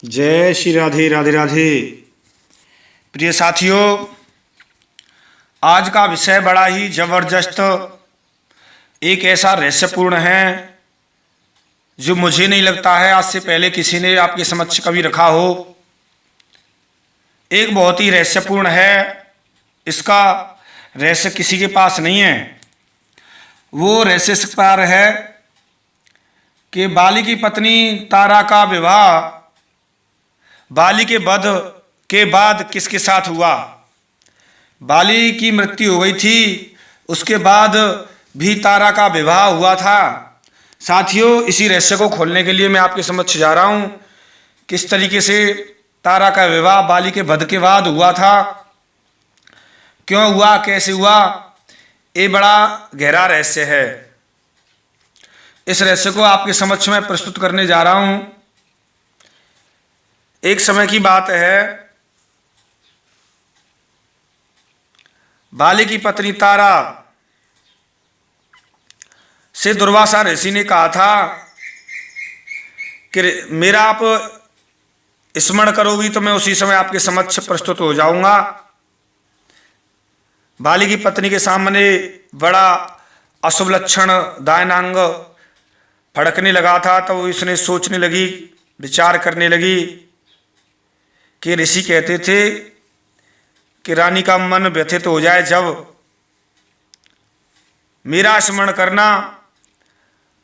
जय श्री राधे राधे राधे। प्रिय साथियों, आज का विषय बड़ा ही जबरदस्त, एक ऐसा रहस्यपूर्ण है जो मुझे नहीं लगता है आज से पहले किसी ने आपके समक्ष कभी रखा हो। एक बहुत ही रहस्यपूर्ण है, इसका रहस्य किसी के पास नहीं है। वो रहस्य इस प्रकार है कि बाली की पत्नी तारा का विवाह बाली के वध के बाद किसके साथ हुआ। बाली की मृत्यु हो गई थी, उसके बाद भी तारा का विवाह हुआ था। साथियों, इसी रहस्य को खोलने के लिए मैं आपके समक्ष जा रहा हूं। किस तरीके से तारा का विवाह बाली के वध के बाद हुआ था, क्यों हुआ, कैसे हुआ, ये बड़ा गहरा रहस्य है। इस रहस्य को आपके समक्ष मैं प्रस्तुत करने जा रहा हूं। एक समय की बात है, बाली की पत्नी तारा से दुर्वासा ऋषि ने कहा था कि मेरा आप स्मरण करोगी तो मैं उसी समय आपके समक्ष प्रस्तुत हो जाऊंगा। बाली की पत्नी के सामने बड़ा अशुभ लक्षण दायनांग फड़कने लगा था, तो इसने सोचने लगी, विचार करने लगी कि ऋषि कहते थे कि रानी का मन व्यथित हो जाए जब मेरा स्मरण करना,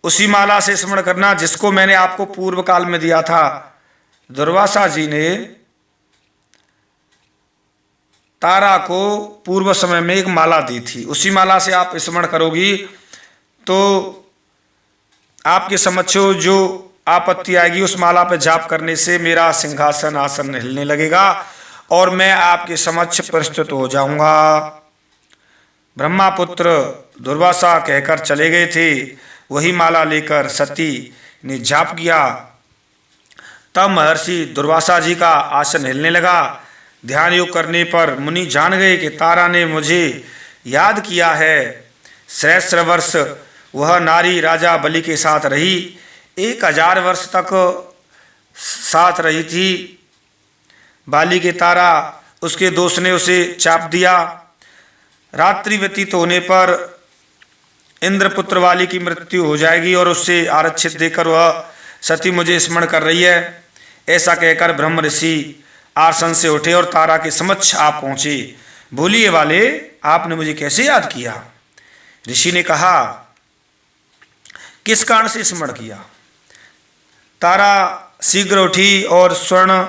उसी माला से स्मरण करना जिसको मैंने आपको पूर्व काल में दिया था। दुर्वासा जी ने तारा को पूर्व समय में एक माला दी थी, उसी माला से आप स्मरण करोगी तो आपके समक्ष जो आपत्ति आएगी उस माला पर जाप करने से मेरा सिंहासन आसन हिलने लगेगा और मैं आपके समक्ष प्रस्तुत हो जाऊंगा। ब्रह्मापुत्र दुर्वासा कहकर चले गए थे। वही माला लेकर सती ने जाप किया। तब महर्षि दुर्वासा जी का आसन हिलने लगा। ध्यान योग करने पर मुनि जान गए कि तारा ने मुझे याद किया है। सहस्र वर्ष वह नारी राजा बलि के साथ रही, 1000 वर्ष तक साथ रही थी। बाली के तारा, उसके दोस्त ने उसे चाप दिया। रात्रि व्यतीत होने पर इंद्रपुत्र वाली की मृत्यु हो जाएगी और उससे आरक्षित देकर वह सती मुझे स्मरण कर रही है। ऐसा कहकर ब्रह्म ऋषि आसन से उठे और तारा के समक्ष आप पहुंचे। बोलिए वाले, आपने मुझे कैसे याद किया। ऋषि ने कहा, किस कारण से स्मरण किया। तारा शीघ्र उठी और स्वर्ण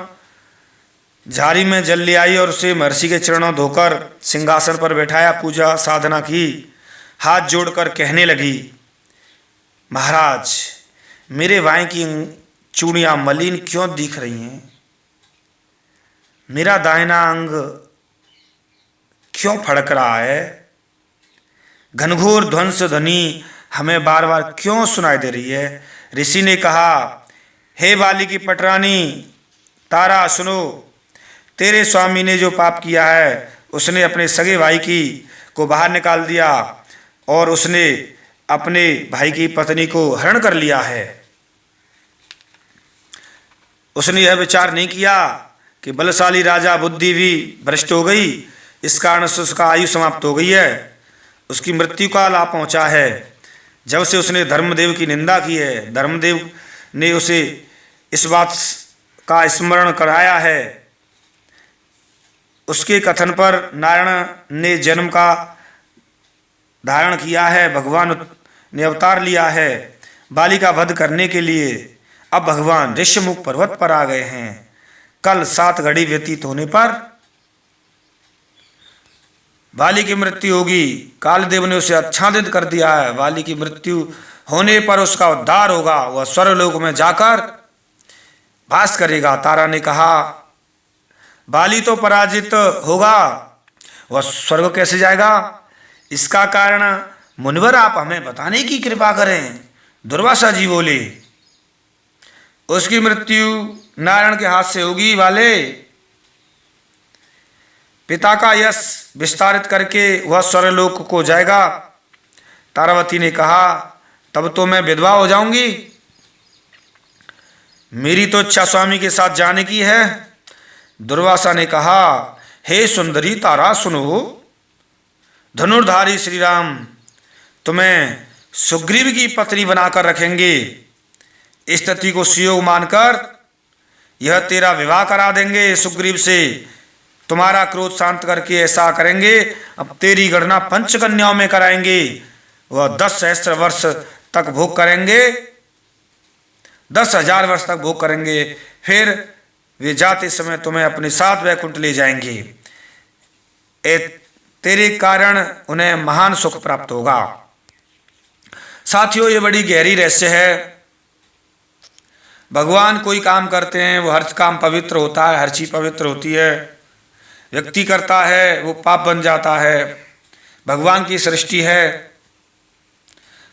झारी में जल ले आई और उसे महर्षि के चरणों धोकर सिंहासन पर बैठाया, पूजा साधना की। हाथ जोड़कर कहने लगी, महाराज, मेरे बाएं की चूड़ियां मलिन क्यों दिख रही हैं, मेरा दाहिना अंग क्यों फड़क रहा है, घनघोर ध्वंस ध्वनि हमें बार बार क्यों सुनाई दे रही है। ऋषि ने कहा, हे बाली की पटरानी तारा, सुनो, तेरे स्वामी ने जो पाप किया है उसने अपने सगे भाई को बाहर निकाल दिया और उसने अपने भाई की पत्नी को हरण कर लिया है। उसने यह विचार नहीं किया कि बलशाली राजा बुद्धि भी भ्रष्ट हो गई, इस कारण से उसका आयु समाप्त हो गई है, उसकी मृत्यु काल आ पहुंचा है। जब से उसने धर्मदेव की निंदा की है, धर्मदेव ने उसे इस बात का स्मरण कराया है। उसके कथन पर नारायण ने जन्म का धारण किया है, भगवान ने अवतार लिया है बाली का वध करने के लिए। अब भगवान ऋष्यमुख पर्वत पर आ गए हैं। कल 7 घड़ी व्यतीत होने पर बाली की मृत्यु होगी। कालदेव ने उसे आच्छादित कर दिया है। बाली की मृत्यु होने पर उसका उद्धार होगा, वह स्वर्गलोक में जाकर वास करेगा। तारा ने कहा, बाली तो पराजित होगा, वह स्वर्ग कैसे जाएगा। इसका कारण मुनिवर आप हमें बताने की कृपा करें। दुर्वासा जी बोले, उसकी मृत्यु नारायण के हाथ से होगी वाले। पिता का यश विस्तारित करके वह स्वर्गलोक को जाएगा। तारावती ने कहा, तब तो मैं विधवा हो जाऊंगी। मेरी तो इच्छा स्वामी के साथ जाने की है। दुर्वासा ने कहा, हे सुंदरी तारा सुनो, धनुर्धारी श्री राम तुम्हें सुग्रीव की पत्नी बनाकर रखेंगे। इस तिथि को सुयोग मानकर यह तेरा विवाह करा देंगे सुग्रीव से, तुम्हारा क्रोध शांत करके ऐसा करेंगे, अब तेरी गणना पंचकन्याओं में कराएंगे। वह 10 सहस्त्र वर्ष तक भोग करेंगे, 10,000 वर्ष तक भोग करेंगे, फिर वे जाते समय तुम्हें अपने साथ वैकुंठ ले जाएंगे। तेरे कारण उन्हें महान सुख प्राप्त होगा। साथियों, ये बड़ी गहरी रहस्य है। भगवान कोई काम करते हैं, वो हर काम पवित्र होता है, हर चीज पवित्र होती है। व्यक्ति करता है वो पाप बन जाता है। भगवान की सृष्टि है।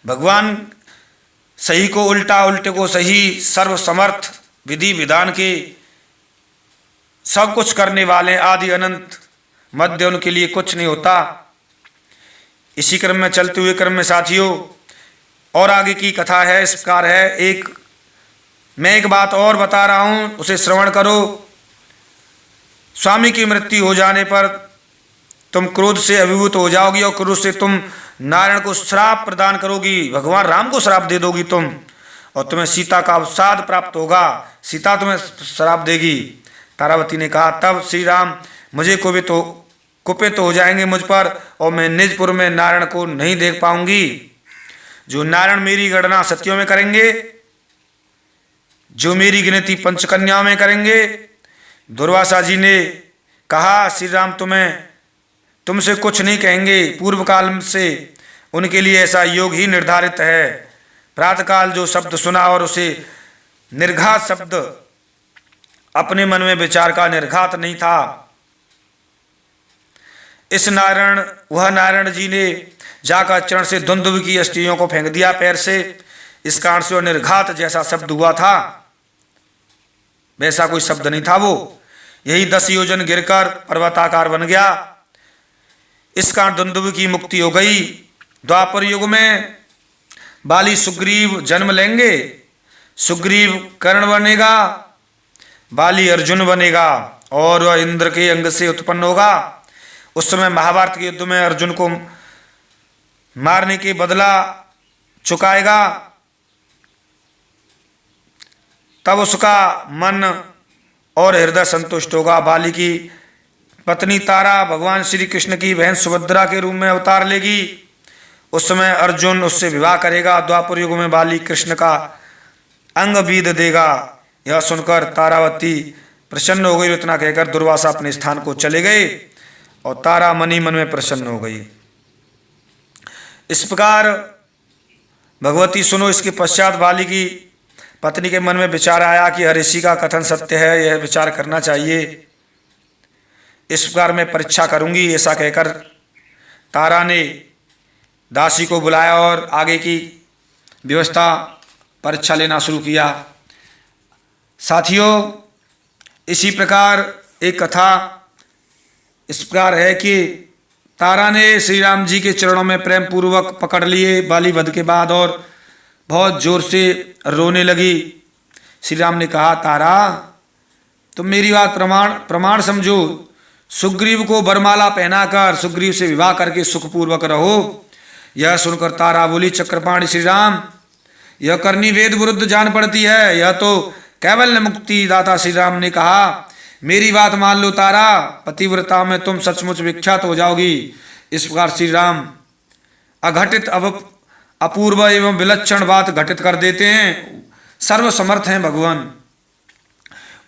भगवान सही को उल्टा, उल्टे को सही, सर्वसमर्थ, विधि विधान के सब कुछ करने वाले, आदि अनंत, मध्य उनके लिए कुछ नहीं होता। इसी क्रम में चलते हुए क्रम में साथियों और आगे की कथा है, इस प्रकार है। मैं एक बात और बता रहा हूं, उसे श्रवण करो। स्वामी की मृत्यु हो जाने पर तुम क्रोध से अभिभूत हो जाओगी और क्रोध से तुम नारायण को श्राप प्रदान करोगी, भगवान राम को श्राप दे दोगी तुम, और तुम्हें सीता का अवसाद प्राप्त होगा। सीता तुम्हें श्राप देगी। तारावती ने कहा, तब श्री राम मुझे कुपित हो जाएंगे मुझ पर, और मैं निजपुर में नारायण को नहीं देख पाऊंगी। जो नारायण मेरी गणना सत्यों में करेंगे, जो मेरी गिनती पंचकन्याओं में करेंगे। दुर्वासा जी ने कहा, श्री राम तुमसे कुछ नहीं कहेंगे। पूर्व काल से उनके लिए ऐसा योग ही निर्धारित है। प्रातःकाल जो शब्द सुना और उसे निर्घात शब्द अपने मन में विचार का निर्घात नहीं था। वह नारायण जी ने जाकर चरण से दुंदुभ की अस्थियों को फेंक दिया पैर से। इस कारण से वह निर्घात जैसा शब्द हुआ था, वैसा कोई शब्द नहीं था वो। यही 10 योजन गिरकर पर्वताकार बन गया। इस कारण दुंदुभ की मुक्ति हो गई। द्वापर युग में बाली सुग्रीव जन्म लेंगे। सुग्रीव कर्ण बनेगा, बाली अर्जुन बनेगा, और वह इंद्र के अंग से उत्पन्न होगा। उस समय महाभारत के युद्ध में अर्जुन को मारने के बदला चुकाएगा। तब उसका मन और हृदय संतुष्ट होगा। बाली की पत्नी तारा भगवान श्री कृष्ण की बहन सुभद्रा के रूप में अवतार लेगी। उस समय अर्जुन उससे विवाह करेगा। द्वापर युग में बाली कृष्ण का अंग बीध देगा। यह सुनकर तारावती प्रसन्न हो गई। इतना कहकर दुर्वासा अपने स्थान को चले गए और तारा मन ही मन में प्रसन्न हो गई। इस प्रकार भगवती सुनो। इसके पश्चात बाली की पत्नी के मन में विचार आया कि ऋषि का कथन सत्य है, यह विचार करना चाहिए। इस प्रकार मैं परीक्षा करूंगी। ऐसा कहकर तारा ने दासी को बुलाया और आगे की व्यवस्था परीक्षा लेना शुरू किया। साथियों, इसी प्रकार एक कथा इस प्रकार है कि तारा ने श्री राम जी के चरणों में प्रेम पूर्वक पकड़ लिए बाली वध के बाद और बहुत जोर से रोने लगी। श्री राम ने कहा, तारा तुम मेरी बात प्रमाण समझो। सुग्रीव को बरमाला पहनाकर सुग्रीव से विवाह करके सुखपूर्वक रहो। यह सुनकर तारा बोली, चक्रपाणी श्री राम, यह करनी वेद विरुद्ध जान पड़ती है। यह तो कैवल्य मुक्ति दाता श्री राम ने कहा। मेरी बात मान लो तारा, पतिव्रता में तुम सचमुच विख्यात हो जाओगी। इस प्रकार श्री राम अघटित अपूर्व एवं विलक्षण बात घटित कर देते हैं। सर्वसमर्थ हैं भगवान,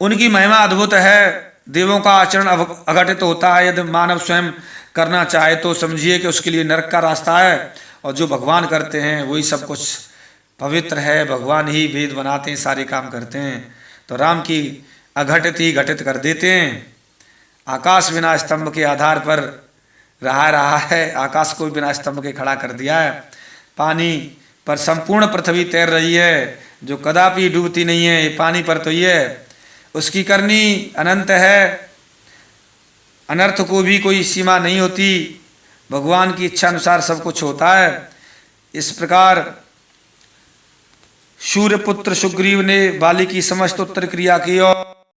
उनकी महिमा अद्भुत है। देवों का आचरण अघटित होता है। यदि मानव स्वयं करना चाहे तो समझिए कि उसके लिए नरक का रास्ता है, और जो भगवान करते हैं वही सब कुछ पवित्र है। भगवान ही वेद बनाते हैं, सारे काम करते हैं। तो राम की अघटित ही घटित कर देते हैं। आकाश बिना स्तंभ के आधार पर रहा है। आकाश को बिना स्तंभ के खड़ा कर दिया है। पानी पर संपूर्ण पृथ्वी तैर रही है, जो कदापि डूबती नहीं है। पानी पर तो ही है। उसकी करनी अनंत है। अनर्थ को भी कोई सीमा नहीं होती। भगवान की इच्छा अनुसार सब कुछ होता है। इस प्रकार सूर्यपुत्र सुग्रीव ने बाली की समस्त उत्तर क्रिया की और